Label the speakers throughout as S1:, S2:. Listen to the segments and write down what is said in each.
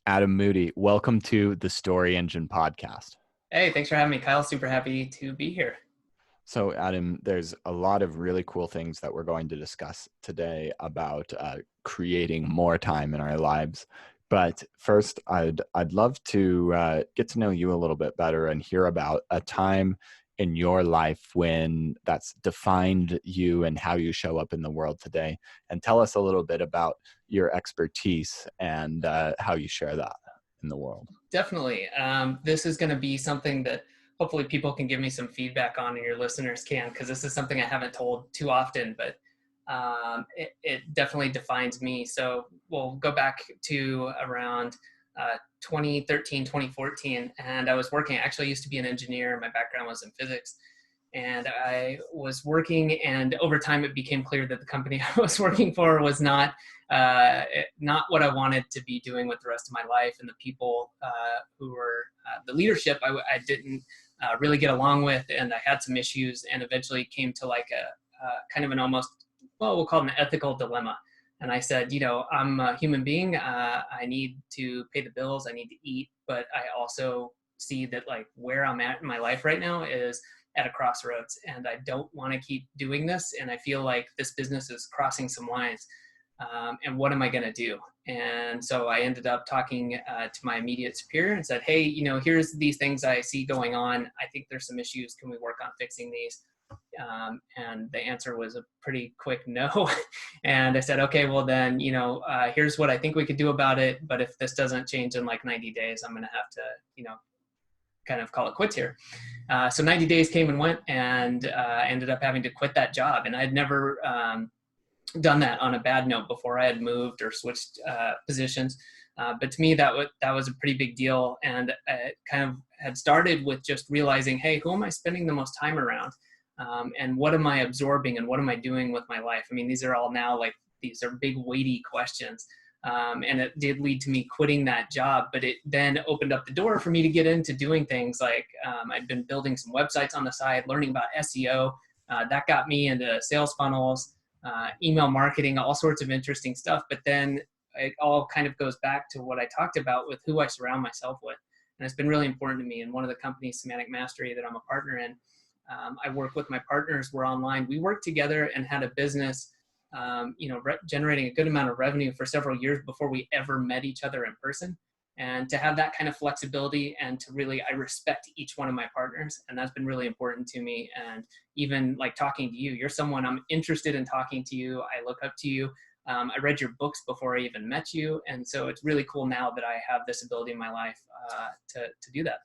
S1: Adam Moody, welcome to the Story Engine podcast.
S2: Hey, thanks for having me, Kyle. Super happy to be here.
S1: So, Adam, there's a lot of really cool things that we're going to discuss today about creating more time in our lives. But first, I'd love to get to know you a little bit better and hear about a time in your life when that's defined you and how you show up in the world today. And tell us a little bit about your expertise and how you share that in the world.
S2: Definitely. This is going to be something that hopefully people can give me some feedback on, and your listeners can, because this is something I haven't told too often, but it definitely defines me. So we'll go back to around 2013, 2014, and I was working. I actually used to be an engineer. My background was in physics. And I was working, and over time it became clear that the company I was working for was not what I wanted to be doing with the rest of my life. And the people who were the leadership, I didn't really get along with, and I had some issues, and eventually came to like a kind of an almost, well, we'll call it an ethical dilemma. And I said, I'm a human being. I need to pay the bills. I need to eat, but I also see that like where I'm at in my life right now is at a crossroads, and I don't want to keep doing this. And I feel like this business is crossing some lines. And what am I going to do? And so I ended up talking to my immediate superior and said, hey, here's these things I see going on. I think there's some issues. Can we work on fixing these? And the answer was a pretty quick no. And I said, okay, well then, here's what I think we could do about it. But if this doesn't change in like 90 days, I'm going to have to, kind of call it quits here. So 90 days came and went, and I ended up having to quit that job. And I'd never done that on a bad note before. I had moved or switched positions. But to me, that was a pretty big deal. And it kind of had started with just realizing, hey, who am I spending the most time around? And what am I absorbing, and what am I doing with my life? I mean, these are all now these are big, weighty questions. And it did lead to me quitting that job, but it then opened up the door for me to get into doing things like I'd been building some websites on the side, learning about SEO. That got me into sales funnels, email marketing, all sorts of interesting stuff. But then it all kind of goes back to what I talked about with who I surround myself with. And it's been really important to me. And one of the companies, Semantic Mastery, that I'm a partner in, I work with my partners. We're online. We worked together and had a business generating a good amount of revenue for several years before we ever met each other in person. And to have that kind of flexibility, and to really, I respect each one of my partners. And that's been really important to me. And even like talking to you, you're someone I'm interested in talking to you. I look up to you. I read your books before I even met you. And so it's really cool now that I have this ability in my life to do that.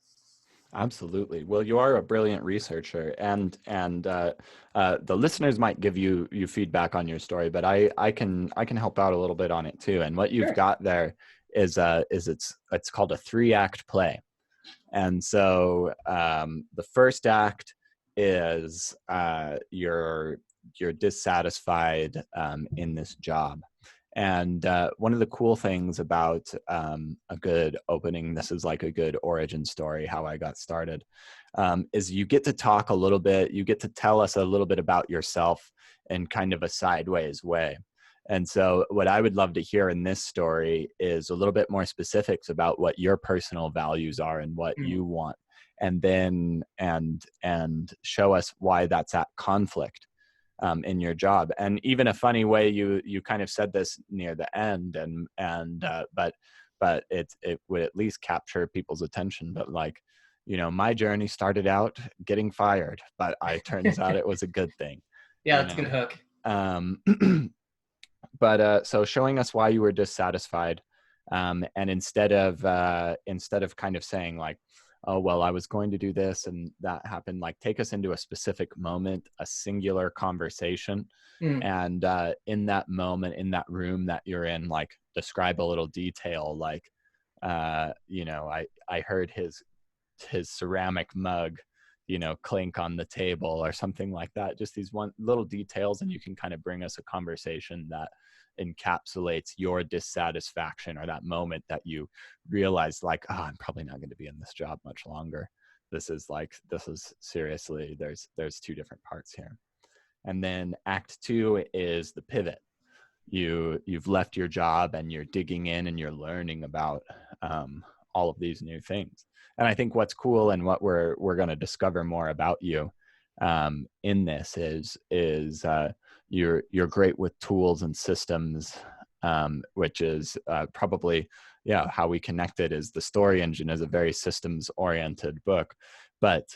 S1: Absolutely. Well, you are a brilliant researcher, and the listeners might give you feedback on your story, but I can help out a little bit on it too. And what you've
S2: Sure.
S1: got there is it's called a 3-act play. And so the first act is you're dissatisfied in this job. And one of the cool things about a good opening, this is like a good origin story, how I got started, is you get to talk a little bit, you get to tell us a little bit about yourself in kind of a sideways way. And so what I would love to hear in this story is a little bit more specifics about what your personal values are and what
S2: Mm.
S1: you want. And then and show us why that's at conflict in your job. And even a funny way you kind of said this near the end, but it would at least capture people's attention. But like, my journey started out getting fired, but turns out it was a good thing.
S2: Yeah,
S1: you
S2: that's a good
S1: know
S2: hook.
S1: um but so showing us why you were dissatisfied, and instead of kind of saying like, oh, well, I was going to do this and that happened, like take us into a specific moment, a singular conversation.
S2: Mm.
S1: And in that moment, in that room that you're in, like describe a little detail, like I heard his ceramic mug clink on the table or something like that. Just these one little details, and you can kind of bring us a conversation that encapsulates your dissatisfaction, or that moment that you realize like, oh, I'm probably not going to be in this job much longer. This is seriously, there's 2 different parts here. And then act 2 is the pivot. you've left your job and you're digging in and you're learning about all of these new things. And I think what's cool and what we're going to discover more about you in this is you're great with tools and systems, which is probably how we connected. Is the Story Engine is a very systems oriented book, but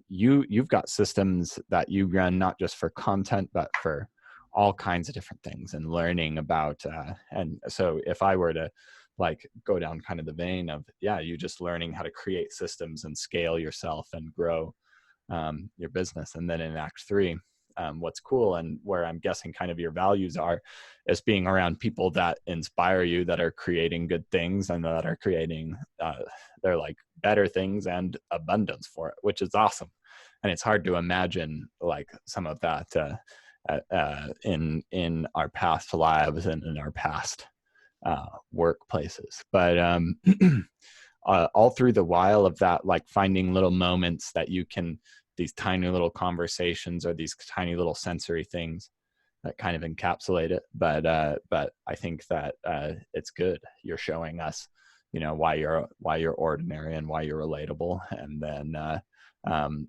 S1: you've got systems that you run not just for content but for all kinds of different things and learning about and so if I were to like go down kind of the vein of you just learning how to create systems and scale yourself and grow your business. And then in Act 3, what's cool and where I'm guessing kind of your values are is being around people that inspire you, that are creating good things and that are creating they're like better things and abundance for it, which is awesome. And it's hard to imagine like some of that in our past lives and in our past workplaces. But all through the while of that, like finding little moments that you can, these tiny little conversations or these tiny little sensory things that kind of encapsulate it. But I think that it's good. You're showing us, why you're ordinary and why you're relatable, and then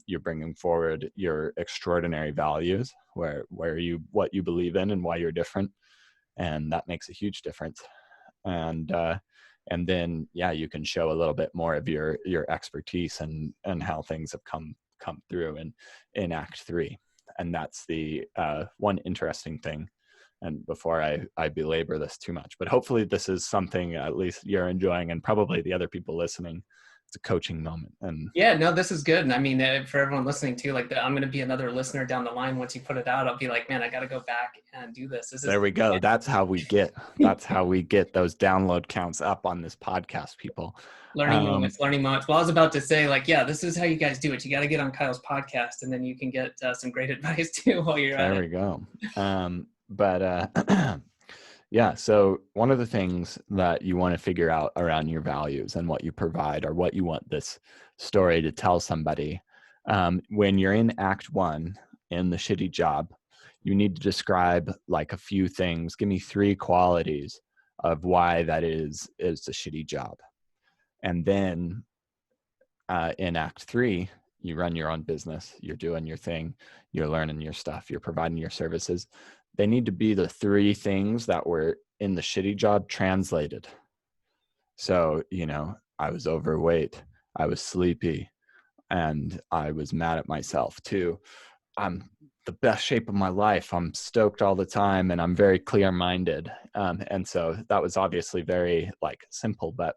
S1: you're bringing forward your extraordinary values, what you believe in and why you're different, and that makes a huge difference. And then you can show a little bit more of your expertise and how things have come through in Act 3. And that's the one interesting thing. And before I belabor this too much, but hopefully this is something at least you're enjoying, and probably the other people listening, it's a coaching moment. And
S2: no, this is good. And I mean, for everyone listening too, like I'm going to be another listener down the line. Once you put it out, I'll be like, man, I got to go back and do this.
S1: There we go. That's how we get those download counts up on this podcast, people.
S2: Learning moments. Well, I was about to say, like, this is how you guys do it. You got to get on Kyle's podcast, and then you can get some great advice too while you're at it.
S1: There we go. So one of the things that you want to figure out around your values and what you provide, or what you want this story to tell somebody, when you're in Act 1 in the shitty job, you need to describe like a few things. Give me 3 qualities of why that is a shitty job. And then in Act 3, you run your own business, you're doing your thing, you're learning your stuff, you're providing your services. They need to be the 3 things that were in the shitty job translated. So, I was overweight, I was sleepy, and I was mad at myself too. I'm the best shape of my life. I'm stoked all the time, and I'm very clear-minded. And so that was obviously very like simple, but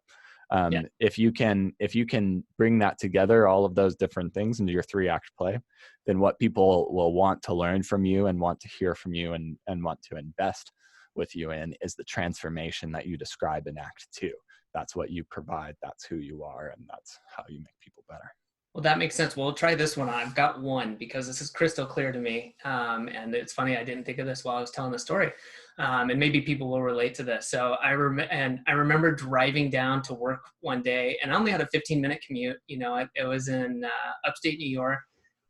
S1: if you can bring that together, all of those different things into your 3-act play, then what people will want to learn from you and want to hear from you and want to invest with you in is the transformation that you describe in Act 2. That's what you provide. That's who you are. And that's how you make people better.
S2: Well, that makes sense. We'll try this one. I've got one because this is crystal clear to me. And it's funny, I didn't think of this while I was telling the story. And maybe people will relate to this. So I remember driving down to work one day, and I only had a 15-minute commute. It was in upstate New York,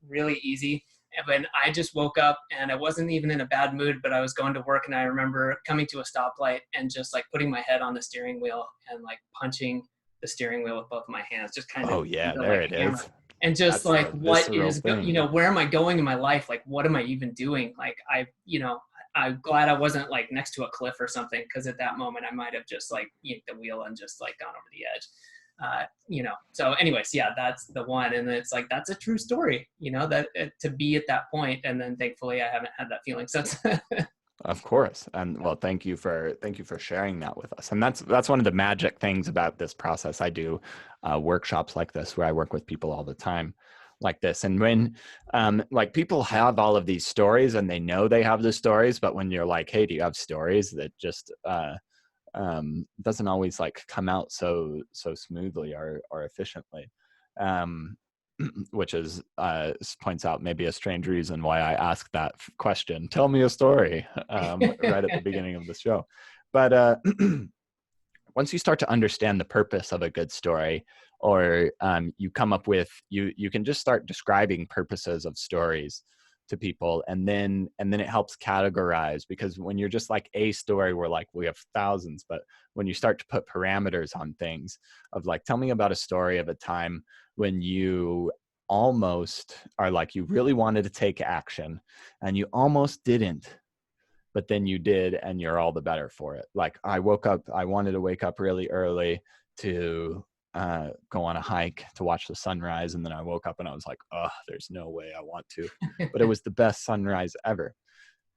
S2: really easy. And I just woke up, and I wasn't even in a bad mood, but I was going to work, and I remember coming to a stoplight and just like putting my head on the steering wheel and like punching the steering wheel with both my hands, just kind of.
S1: There it is.
S2: And just that's like, what is, where am I going in my life? Like, what am I even doing? Like, I'm glad I wasn't like next to a cliff or something, because at that moment I might have just like yanked the wheel and just like gone over the edge. So anyways, that's the one. And it's like, that's a true story, that to be at that point. And then thankfully I haven't had that feeling since.
S1: Of course. And well, thank you for sharing that with us. And that's one of the magic things about this process. I do workshops like this where I work with people all the time like this. And when like people have all of these stories and they know they have the stories, but when you're like, hey, do you have stories, that just doesn't always like come out so smoothly or efficiently. Which is points out maybe a strange reason why I asked that question. Tell me a story right at the beginning of the show. But once you start to understand the purpose of a good story, or you come up with, you can just start describing purposes of stories to people, and then it helps categorize, because when you're just like a story, we're like, we have thousands. But when you start to put parameters on things of like, tell me about a story of a time when you almost are like, you really wanted to take action and you almost didn't, but then you did, and you're all the better for it. Like, I wanted to wake up really early to go on a hike to watch the sunrise, and then I woke up and I was like, oh, there's no way I want to, but it was the best sunrise ever.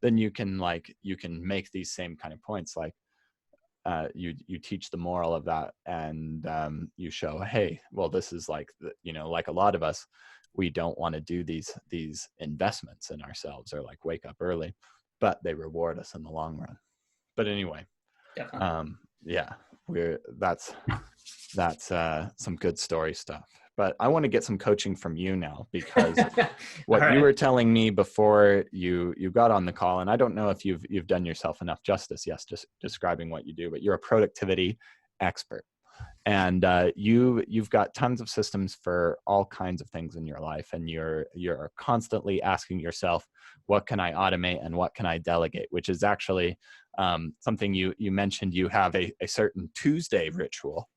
S1: Then you can make these same kind of points, like you teach the moral of that, and you show, hey, well, this is like like a lot of us, we don't want to do these investments in ourselves, or like wake up early, but they reward us in the long run. But anyway, yeah, that's some good story stuff. But I want to get some coaching from you now, because what you were telling me before you got on the call, and I don't know if you've done yourself enough justice, yes, just describing what you do, but you're a productivity expert. And you've got tons of systems for all kinds of things in your life, and you're constantly asking yourself, what can I automate and what can I delegate? Which is actually something you mentioned. You have a certain Tuesday ritual,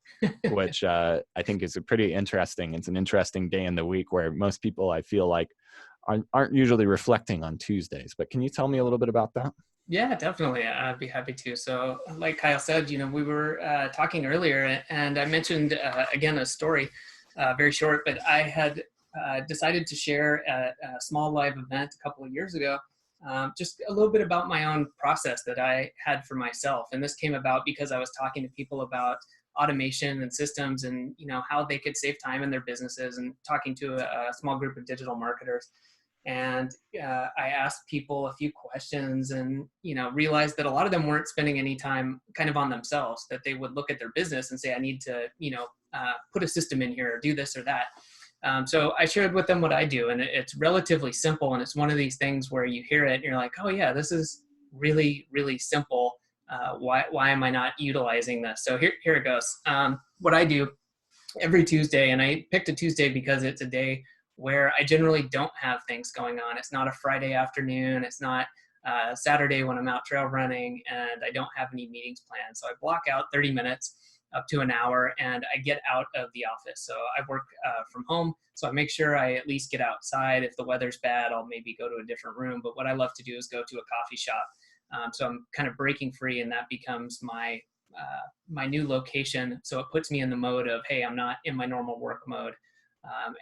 S1: which I think is pretty interesting. It's an interesting day in the week where most people, I feel like, aren't usually reflecting on Tuesdays. But can you tell me a little bit about that?
S2: Yeah, definitely. I'd be happy to. So like Kyle said, we were talking earlier, and I mentioned, again, a story, very short, but I had decided to share at a small live event a couple of years ago, just a little bit about my own process that I had for myself. And this came about because I was talking to people about automation and systems, and how they could save time in their businesses, and talking to a small group of digital marketers. And I asked people a few questions, and realized that a lot of them weren't spending any time kind of on themselves, that they would look at their business and say, I need to put a system in here, or do this or that. So I shared with them what I do, and it's relatively simple, and it's one of these things where you hear it and you're like, oh yeah, this is really, really simple. Why am I not utilizing this? So here it goes. What I do every Tuesday, and I picked a Tuesday because it's a day where I generally don't have things going on. It's not a Friday afternoon. It's not Saturday when I'm out trail running, and I don't have any meetings planned. So I block out 30 minutes up to an hour, and I get out of the office. So I work from home. So I make sure I at least get outside. If the weather's bad, I'll maybe go to a different room. But what I love to do is go to a coffee shop. So I'm kind of breaking free, and that becomes my new location. So it puts me in the mode of, hey, I'm not in my normal work mode.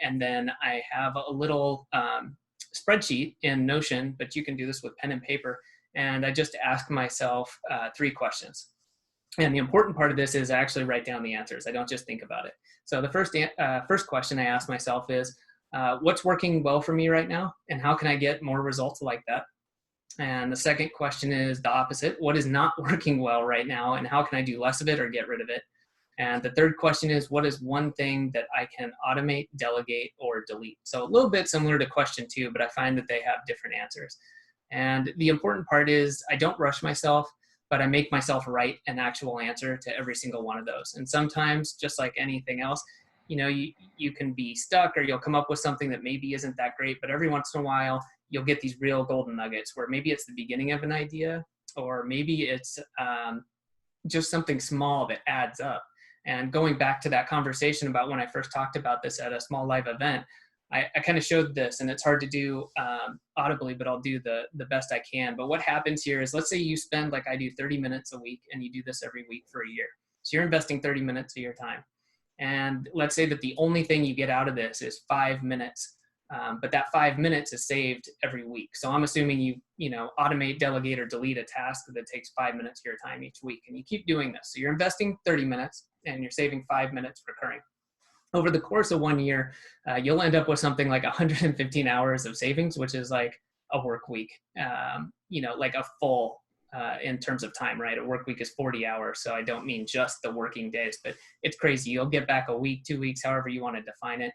S2: And then I have a little spreadsheet in Notion, but you can do this with pen and paper. And I just ask myself 3 questions. And the important part of this is I actually write down the answers. I don't just think about it. So the first question I ask myself is, what's working well for me right now? And how can I get more results like that? And the second question is the opposite. What is not working well right now? And how can I do less of it or get rid of it? And the third question is, what is one thing that I can automate, delegate, or delete? So a little bit similar to question 2, but I find that they have different answers. And the important part is I don't rush myself, but I make myself write an actual answer to every single one of those. And sometimes, just like anything else, you can be stuck, or you'll come up with something that maybe isn't that great, but every once in a while, you'll get these real golden nuggets where maybe it's the beginning of an idea, or maybe it's just something small that adds up. And going back to that conversation about when I first talked about this at a small live event, I kind of showed this, and it's hard to do audibly, but I'll do the best I can. But what happens here is, let's say you spend, like I do, 30 minutes a week, and you do this every week for a year. So you're investing 30 minutes of your time. And let's say that the only thing you get out of this is 5 minutes. But that 5 minutes is saved every week. So I'm assuming you automate, delegate, or delete a task that takes 5 minutes of your time each week. And you keep doing this. So you're investing 30 minutes, and you're saving 5 minutes recurring. Over the course of 1 year, you'll end up with something like 115 hours of savings, which is like a work week, like a full in terms of time, right? A work week is 40 hours. So I don't mean just the working days, but it's crazy. You'll get back a week, 2 weeks, however you want to define it.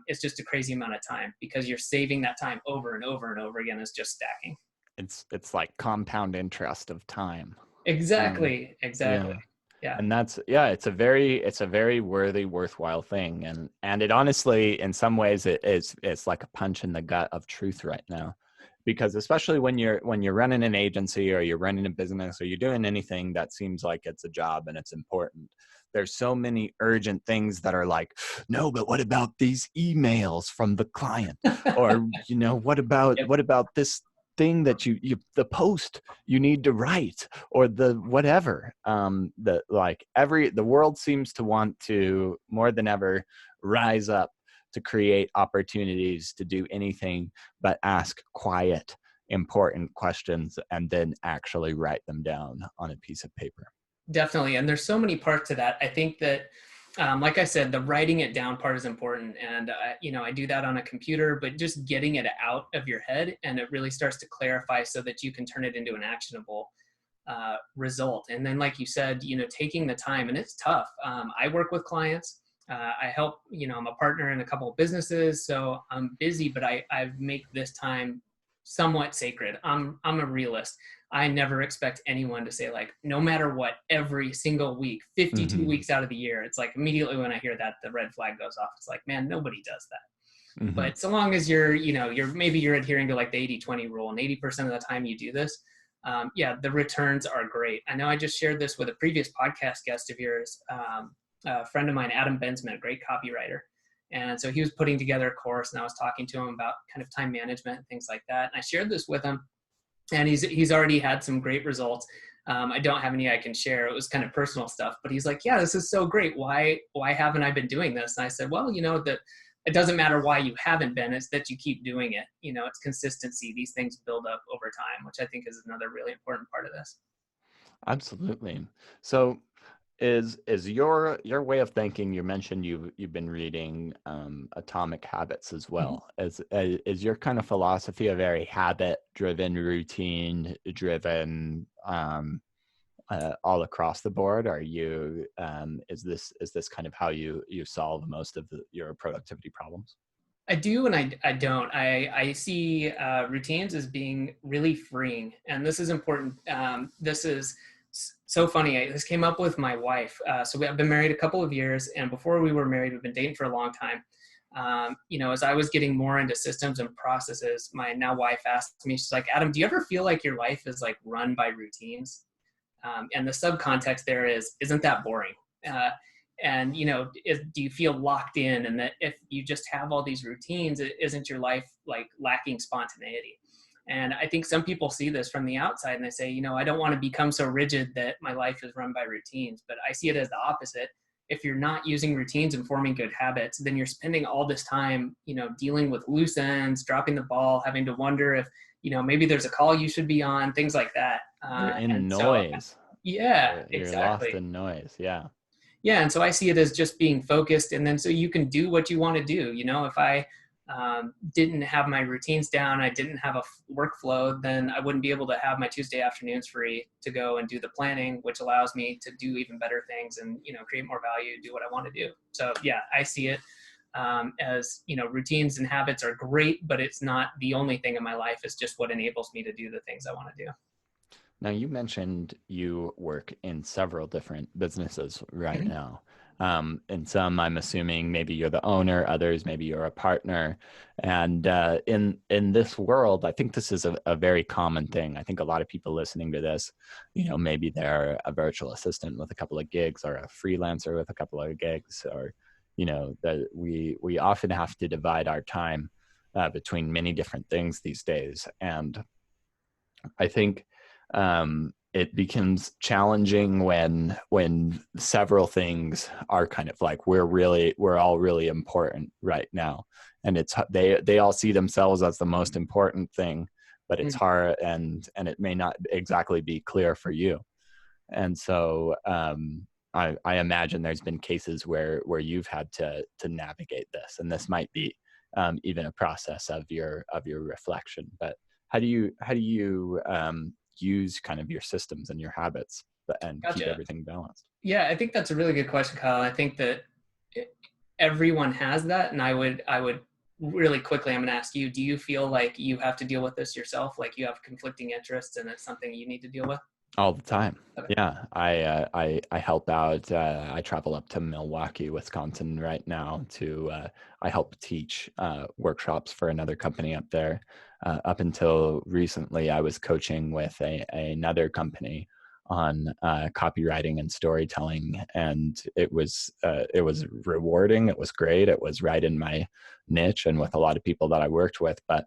S2: It's just a crazy amount of time, because you're saving that time over and over and over again. It's just stacking.
S1: It's like compound interest of time.
S2: Exactly. Yeah.
S1: And it's a very worthwhile thing. And it honestly, in some ways, it's like a punch in the gut of truth right now. because especially when you're running an agency, or you're running a business, or you're doing anything that seems like it's a job and it's important, there's so many urgent things that are like, no, but what about these emails from the client? Or, what
S2: Yep.
S1: about this thing that the post you need to write, or the whatever. The world seems to want to, more than ever, rise up to create opportunities to do anything but ask quiet, important questions, and then actually write them down on a piece of paper.
S2: Definitely. And there's so many parts to that. I think that, like I said, the writing it down part is important. And, I do that on a computer, but just getting it out of your head, and it really starts to clarify so that you can turn it into an actionable result. And then, like you said, taking the time, and it's tough. I work with clients. I help, I'm a partner in a couple of businesses, so I'm busy, but I make this time somewhat sacred. I'm a realist. I never expect anyone to say, like, no matter what, every single week, 52 weeks out of the year, it's like immediately when I hear that, the red flag goes off. It's like, man, nobody does that. But so long as you're adhering to like the 80-20 rule, and 80% of the time you do this, the returns are great. I know I just shared this with a previous podcast guest of yours, a friend of mine, Adam Bensman, a great copywriter. And so he was putting together a course, and I was talking to him about kind of time management and things like that. And I shared this with him, and he's already had some great results. I don't have any I can share. It was kind of personal stuff, but he's like, yeah, this is so great. Why haven't I been doing this? And I said, well, that it doesn't matter why you haven't been, it's that you keep doing it. It's consistency. These things build up over time, which I think is another really important part of this.
S1: Absolutely. So is your way of thinking, you mentioned you've been reading Atomic Habits as well. Is your kind of philosophy a very habit driven, routine driven, all across the board? Are you is this kind of how you solve most of your productivity problems?
S2: I do, and I don't. I see routines as being really freeing, and this is important. This is so funny. This came up with my wife. So we have been married a couple of years, and before we were married, we've been dating for a long time. As I was getting more into systems and processes, my now wife asked me, she's like, Adam, do you ever feel like your life is like run by routines? And the subcontext there is, isn't that boring? And do you feel locked in, and that if you just have all these routines, isn't your life like lacking spontaneity? And I think some people see this from the outside and they say, I don't want to become so rigid that my life is run by routines. But I see it as the opposite. If you're not using routines and forming good habits, then you're spending all this time, dealing with loose ends, dropping the ball, having to wonder if, maybe there's a call you should be on, things like that.
S1: You're in noise.
S2: Yeah,
S1: You're
S2: exactly.
S1: lost in noise. Yeah.
S2: Yeah. And so I see it as just being focused. And then so you can do what you want to do. If I didn't have my routines down, I didn't have a workflow, then I wouldn't be able to have my Tuesday afternoons free to go and do the planning, which allows me to do even better things and, create more value, do what I want to do. So yeah, I see it as, routines and habits are great, but it's not the only thing in my life. It's just what enables me to do the things I want to do.
S1: Now, you mentioned you work in several different businesses right now. And some, I'm assuming maybe you're the owner, others, maybe you're a partner. And in this world, I think this is a very common thing. I think a lot of people listening to this, maybe they're a virtual assistant with a couple of gigs, or a freelancer with a couple of gigs, or, that we often have to divide our time between many different things these days. And I think it becomes challenging when several things are kind of like, we're all really important right now, and it's they all see themselves as the most important thing, but it's hard, and it may not exactly be clear for you. And so I imagine there's been cases where you've had to navigate this, and this might be even a process of your reflection. But how do you use kind of your systems and your habits and
S2: Gotcha.
S1: keep everything balanced?
S2: Yeah, I think that's a really good question, Kyle. I think that everyone has that. And I would really quickly, I'm going to ask you, do you feel like you have to deal with this yourself? Like you have conflicting interests and it's something you need to deal with?
S1: All the time.
S2: Okay.
S1: Yeah, I help out. I travel up to Milwaukee, Wisconsin right now to I help teach workshops for another company up there. Up until recently, I was coaching with another company on copywriting and storytelling, and it was rewarding. It was great. It was right in my niche and with a lot of people that I worked with, but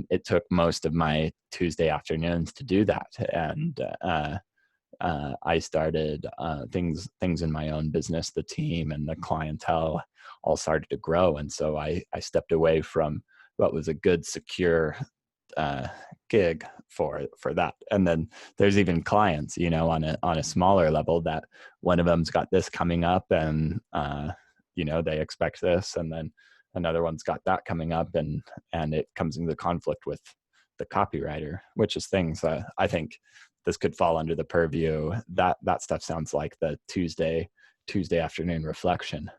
S1: it took most of my Tuesday afternoons to do that, and I started things in my own business. The team and the clientele all started to grow, and so I stepped away from what was a good, secure uh, gig for that. And then there's even clients, on a smaller level, that one of them's got this coming up, and they expect this, and then another one's got that coming up, and it comes into conflict with the copywriter, which is things I think this could fall under the purview. That stuff sounds like the Tuesday afternoon reflection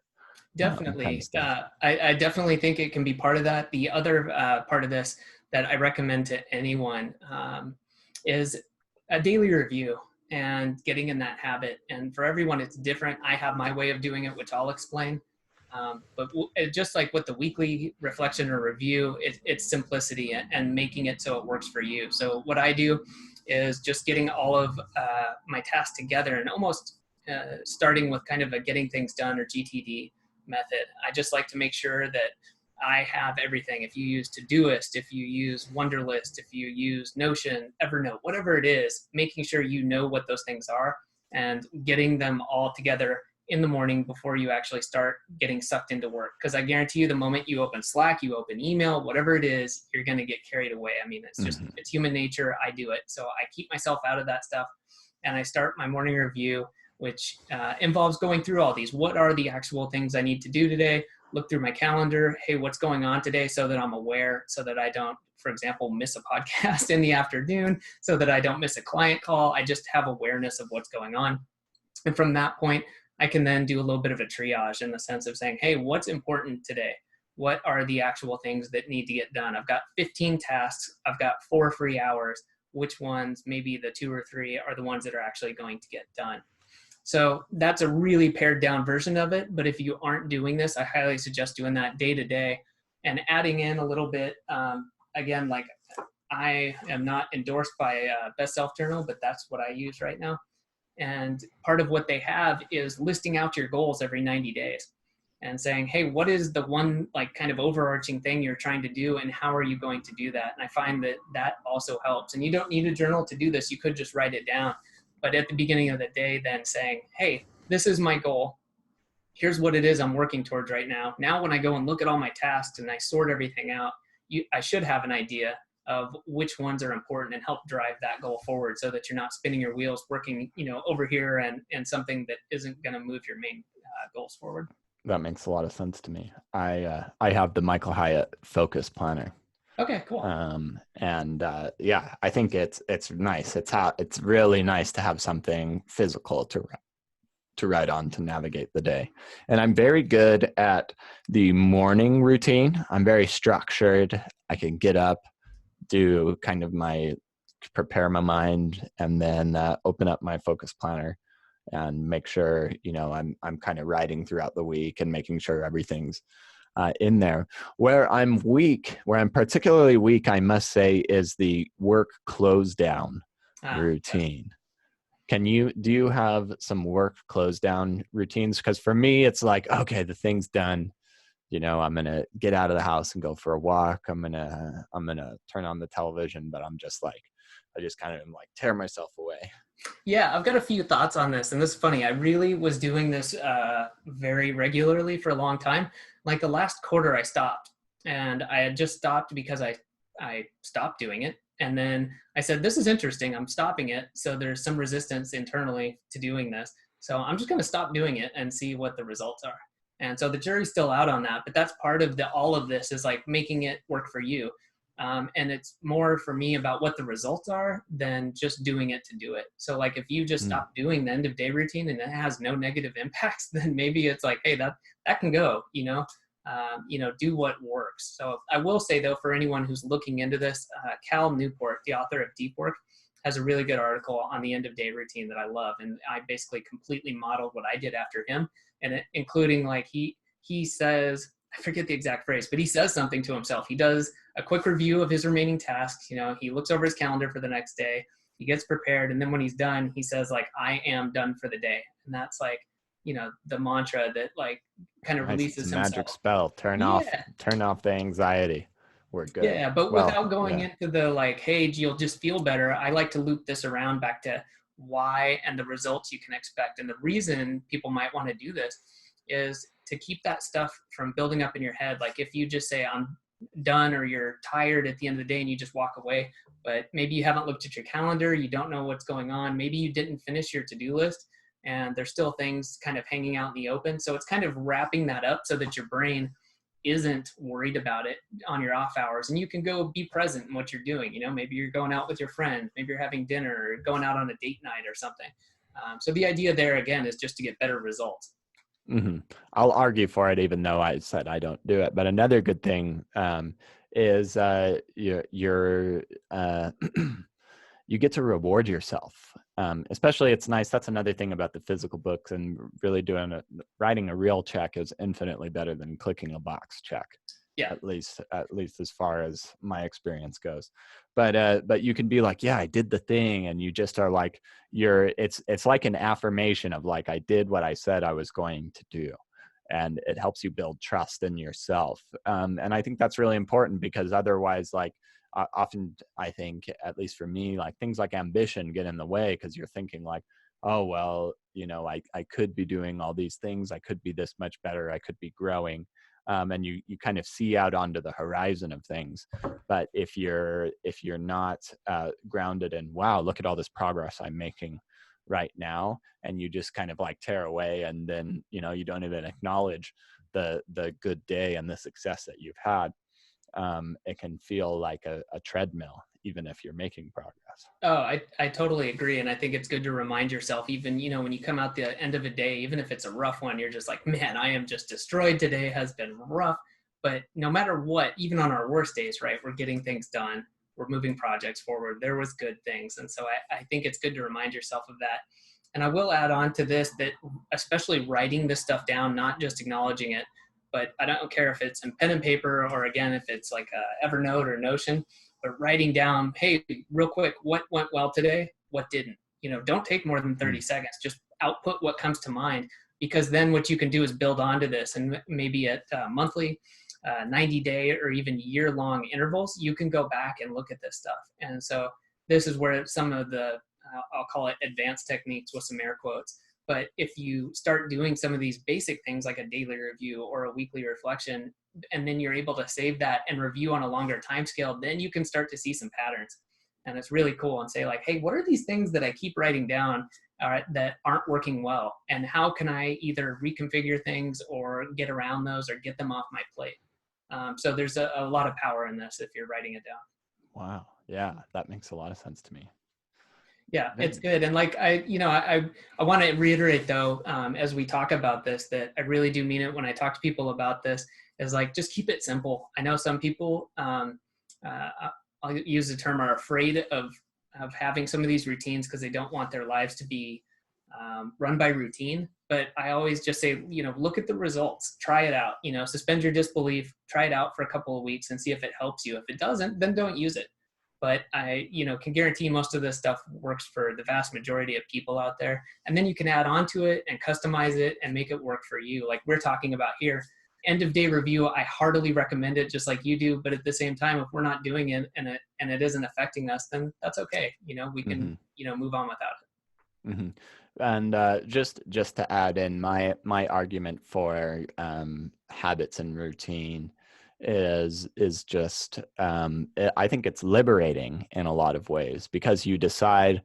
S1: kind of
S2: Definitely.
S1: stuff.
S2: I definitely think it can be part of that. The other part of this that I recommend to anyone is a daily review and getting in that habit. And for everyone, it's different. I have my way of doing it, which I'll explain. Just like with the weekly reflection or review, it's simplicity and making it so it works for you. So what I do is just getting all of my tasks together and almost starting with kind of a getting things done or GTD method. I just like to make sure that I have everything. If you use Todoist, if you use Wunderlist, if you use Notion, Evernote, whatever it is, making sure you know what those things are and getting them all together in the morning before you actually start getting sucked into work. Because I guarantee you, the moment you open Slack, you open email, whatever it is, you're going to get carried away. I mean, it's human nature. I do it. So I keep myself out of that stuff. And I start my morning review, which involves going through all these. What are the actual things I need to do today? Look through my calendar. Hey, what's going on today, so that I'm aware, so that I don't, for example, miss a podcast in the afternoon, so that I don't miss a client call. I just have awareness of what's going on. And from that point, I can then do a little bit of a triage in the sense of saying, hey, what's important today? What are the actual things that need to get done? I've got 15 tasks. I've got 4 free hours. Which ones, maybe the 2 or 3, are the ones that are actually going to get done? So that's a really pared down version of it. But if you aren't doing this, I highly suggest doing that day to day and adding in a little bit. Again, like, I am not endorsed by Best Self Journal, but that's what I use right now. And part of what they have is listing out your goals every 90 days and saying, hey, what is the one like kind of overarching thing you're trying to do, and how are you going to do that? And I find that that also helps. And you don't need a journal to do this. You could just write it down. But at the beginning of the day, then saying, hey, this is my goal. Here's what it is I'm working towards right now. Now, when I go and look at all my tasks and I sort everything out, I should have an idea of which ones are important and help drive that goal forward, so that you're not spinning your wheels working, over here and something that isn't going to move your main goals forward.
S1: That makes a lot of sense to me. I have the Michael Hyatt Focus Planner.
S2: Okay, cool.
S1: Yeah, I think it's nice. It's really nice to have something physical to write on to navigate the day. And I'm very good at the morning routine. I'm very structured. I can get up, do kind of prepare my mind, and then open up my Focus Planner and make sure, I'm kind of writing throughout the week and making sure everything's in there. Where I'm particularly weak, I must say, is the work close down routine. Yes. Do you have some work close down routines? Because for me, it's like, okay, the thing's done. I'm going to get out of the house and go for a walk. I'm going to turn on the television, but I just kind of like tear myself away.
S2: Yeah, I've got a few thoughts on this. And this is funny. I really was doing this very regularly for a long time. Like the last quarter, I stopped. And I had just stopped because I stopped doing it. And then I said, this is interesting. I'm stopping it. So there's some resistance internally to doing this. So I'm just going to stop doing it and see what the results are. And so the jury's still out on that. But that's part of all of this, is like making it work for you. And it's more for me about what the results are than just doing it to do it. So like, if you just stop doing the end of day routine and it has no negative impacts, then maybe it's like, hey, that can go, do what works. So I will say though, for anyone who's looking into this, Cal Newport, the author of Deep Work, has a really good article on the end of day routine that I love. And I basically completely modeled what I did after him, and including like he says, I forget the exact phrase, but he says something to himself. He does a quick review of his remaining tasks. He looks over his calendar for the next day. He gets prepared. And then when he's done, he says like, I am done for the day. And that's like, the mantra that like kind of
S1: Nice. It's a
S2: releases
S1: magic
S2: himself.
S1: spell. Turn off
S2: Yeah.
S1: the anxiety. We're good.
S2: Yeah. But
S1: Well,
S2: without going
S1: yeah.
S2: into the like, hey, you'll just feel better. I like to loop this around back to why and the results you can expect. And the reason people might want to do this is to keep that stuff from building up in your head. Like if you just say, I'm done, or you're tired at the end of the day and you just walk away, but maybe you haven't looked at your calendar, you don't know what's going on, maybe you didn't finish your to-do list and there's still things kind of hanging out in the open. So it's kind of wrapping that up so that your brain isn't worried about it on your off hours, and you can go be present in what you're doing. Maybe you're going out with your friends, maybe you're having dinner or going out on a date night or something. So the idea there again is just to get better results.
S1: Mm-hmm. I'll argue for it, even though I said I don't do it. But another good thing is you're you get to reward yourself. Especially, it's nice. That's another thing about the physical books, and really writing a real check is infinitely better than clicking a box check.
S2: Yeah.
S1: At least as far as my experience goes. But you can be like, yeah, I did the thing, and you just are like, it's like an affirmation of like, I did what I said I was going to do, and it helps you build trust in yourself. And I think that's really important, because otherwise, like, often I think, at least for me, like things like ambition get in the way, because you're thinking like, oh, well, I could be doing all these things, I could be this much better, I could be growing. And you kind of see out onto the horizon of things. But if you're not grounded in, wow, look at all this progress I'm making right now, and you just kind of like tear away, and then you don't even acknowledge the good day and the success that you've had, it can feel like a treadmill, even if you're making progress.
S2: Oh, I totally agree. And I think it's good to remind yourself, even, when you come out the end of a day, even if it's a rough one, you're just like, man, I am just destroyed. Today has been rough. But no matter what, even on our worst days, right, we're getting things done. We're moving projects forward. There was good things. And so I think it's good to remind yourself of that. And I will add on to this that especially writing this stuff down, not just acknowledging it, but I don't care if it's in pen and paper, or again, if it's like Evernote or Notion, but writing down, hey, real quick, what went well today? What didn't? Don't take more than 30 seconds. Just output what comes to mind, because then what you can do is build onto this, and maybe at monthly, 90-day, or even year-long intervals, you can go back and look at this stuff. And so this is where some of the, I'll call it advanced techniques with some air quotes. But if you start doing some of these basic things like a daily review or a weekly reflection, and then you're able to save that and review on a longer time scale, then you can start to see some patterns. And it's really cool, and say like, hey, what are these things that I keep writing down that aren't working well? And how can I either reconfigure things or get around those or get them off my plate? So there's a lot of power in this if you're writing it down.
S1: Wow. Yeah, that makes a lot of sense to me.
S2: Yeah, it's good. And like, I want to reiterate though, as we talk about this, that I really do mean it when I talk to people about this, is like, just keep it simple. I know some people, I'll use the term, are afraid of having some of these routines because they don't want their lives to be run by routine. But I always just say, look at the results, try it out, suspend your disbelief, try it out for a couple of weeks and see if it helps you. If it doesn't, then don't use it. But I, can guarantee most of this stuff works for the vast majority of people out there. And then you can add on to it and customize it and make it work for you. Like we're talking about here, end of day review, I heartily recommend it, just like you do. But at the same time, if we're not doing it and it isn't affecting us, then that's okay. We can, move on without it.
S1: Mm-hmm. And just to add in my argument for habits and routine is just I think it's liberating in a lot of ways, because you decide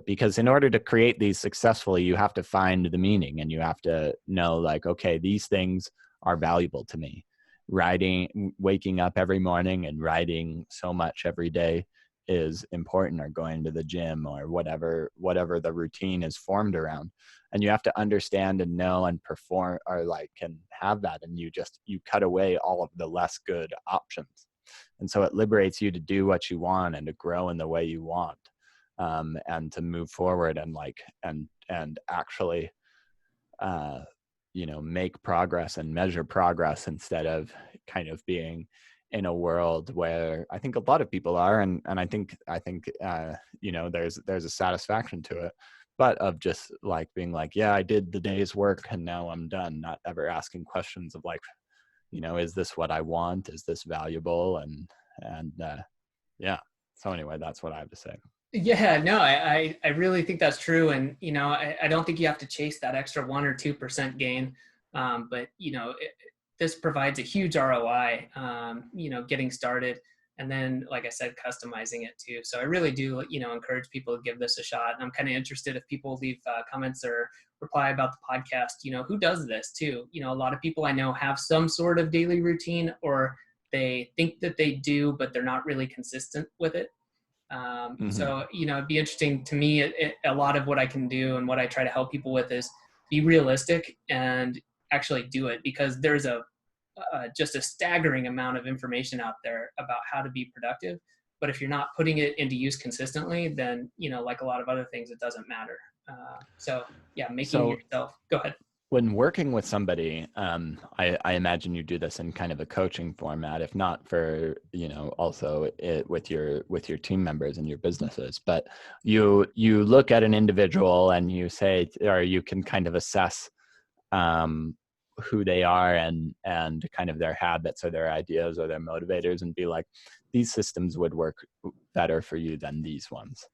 S1: because in order to create these successfully, you have to find the meaning, and you have to know like, okay, these things are valuable to me. Waking up every morning and writing so much every day is important, or going to the gym, or whatever the routine is formed around. And you have to understand and know and perform, or like can have that, and you cut away all of the less good options. And so it liberates you to do what you want and to grow in the way you want. and to move forward and actually make progress and measure progress, instead of kind of being in a world where I think a lot of people are, and I think there's a satisfaction to it, but of just like being like, yeah, I did the day's work and now I'm done, not ever asking questions of like, is this what I want? Is this valuable? And yeah. So anyway, that's what I have to say.
S2: Yeah, no, I really think that's true. And, I don't think you have to chase that extra 1 or 2% gain. But, this provides a huge ROI, getting started. And then, like I said, customizing it too. So I really do, encourage people to give this a shot. And I'm kind of interested if people leave comments or reply about the podcast, who does this too? A lot of people I know have some sort of daily routine, or they think that they do, but they're not really consistent with it. So, it'd be interesting to me. A lot of what I can do and what I try to help people with is be realistic and actually do it, because there's just a staggering amount of information out there about how to be productive. But if you're not putting it into use consistently, then, like a lot of other things, it doesn't matter. So yeah, making yourself, go ahead.
S1: When working with somebody, I imagine you do this in kind of a coaching format, if not for, also with your team members and your businesses. But you look at an individual and you say, or you can kind of assess who they are and kind of their habits or their ideas or their motivators, and be like, these systems would work better for you than these ones,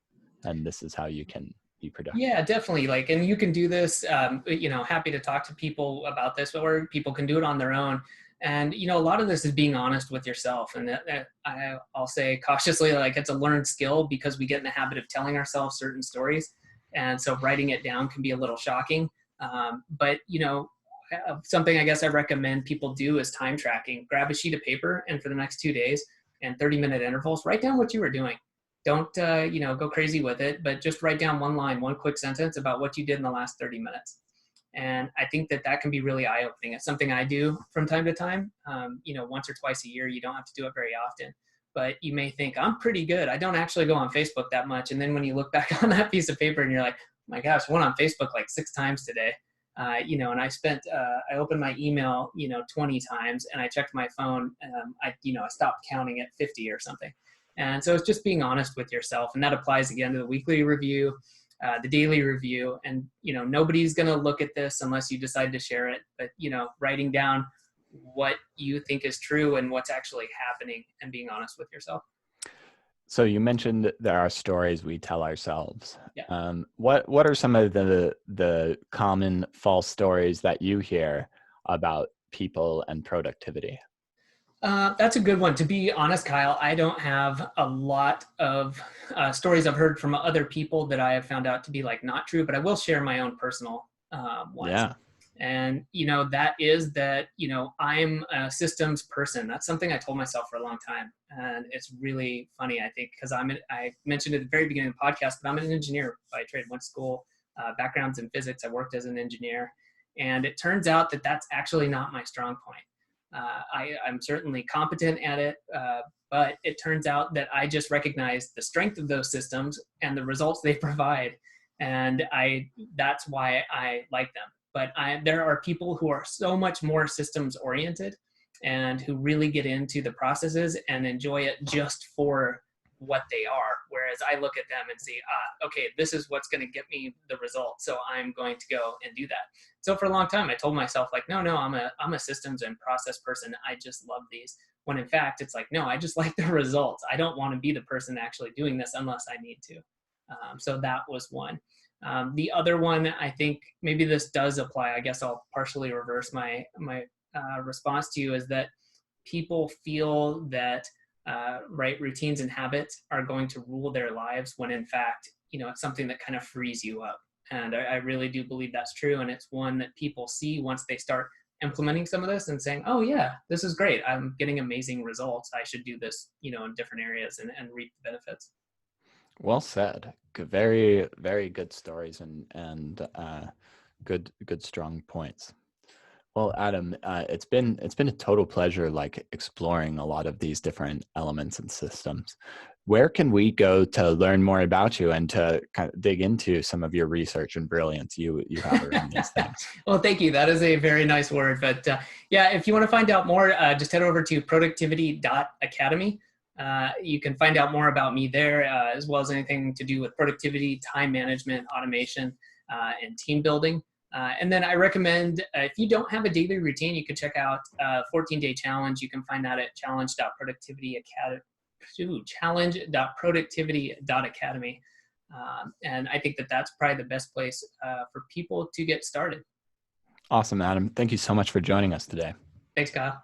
S1: and this is how you can be productive.
S2: Yeah, definitely. And you can do this, happy to talk to people about this, or people can do it on their own. And, a lot of this is being honest with yourself. And I'll say cautiously, like, it's a learned skill, because we get in the habit of telling ourselves certain stories. And so writing it down can be a little shocking. But, something I guess I recommend people do is time tracking. Grab a sheet of paper, and for the next 2 days and 30-minute intervals, write down what you were doing. Don't, go crazy with it, but just write down one line, one quick sentence about what you did in the last 30 minutes. And I think that can be really eye-opening. It's something I do from time to time, once or twice a year. You don't have to do it very often, but you may think, I'm pretty good. I don't actually go on Facebook that much. And then when you look back on that piece of paper and you're like, oh my gosh, I went on Facebook like 6 times today. And I opened my email, 20 times, and I checked my phone. I stopped counting at 50 or something. And so it's just being honest with yourself. And that applies again to the weekly review, the daily review. And, nobody's going to look at this unless you decide to share it. But, writing down what you think is true and what's actually happening, and being honest with yourself.
S1: So you mentioned there are stories we tell ourselves.
S2: Yeah.
S1: What are some of the common false stories that you hear about people and productivity?
S2: That's a good one. To be honest, Kyle, I don't have a lot of stories I've heard from other people that I have found out to be like not true, but I will share my own personal ones.
S1: Yeah.
S2: And, that is that, I'm a systems person. That's something I told myself for a long time. And it's really funny, I think, because I mentioned at the very beginning of the podcast, but I'm an engineer by trade. Went to school, backgrounds in physics. I worked as an engineer. And it turns out that that's actually not my strong point. I'm certainly competent at it, but it turns out that I just recognize the strength of those systems and the results they provide. And that's why I like them. But there are people who are so much more systems oriented and who really get into the processes and enjoy it just for what they are. Whereas I look at them and see, okay, this is what's going to get me the result. So I'm going to go and do that. So for a long time, I told myself like, no, I'm a systems and process person. I just love these. When in fact, it's like, no, I just like the results. I don't want to be the person actually doing this unless I need to. So that was one. The other one, I think maybe this does apply. I guess I'll partially reverse my response to you, is that people feel that routines and habits are going to rule their lives, when in fact, it's something that kind of frees you up. And I really do believe that's true. And it's one that people see once they start implementing some of this and saying, oh yeah, this is great. I'm getting amazing results. I should do this, in different areas and reap the benefits.
S1: Well said. Very, very good stories and good strong points. Well, Adam, it's been a total pleasure, like exploring a lot of these different elements and systems. Where can we go to learn more about you and to kind of dig into some of your research and brilliance you have around these things?
S2: Well, thank you. That is a very nice word. But yeah, if you want to find out more, just head over to productivity.academy. You can find out more about me there, as well as anything to do with productivity, time management, automation, and team building. And then I recommend, if you don't have a daily routine, you can check out 14-day challenge. You can find that at challenge.productivity.academy. And I think that that's probably the best place for people to get started.
S1: Awesome, Adam. Thank you so much for joining us today.
S2: Thanks, Kyle.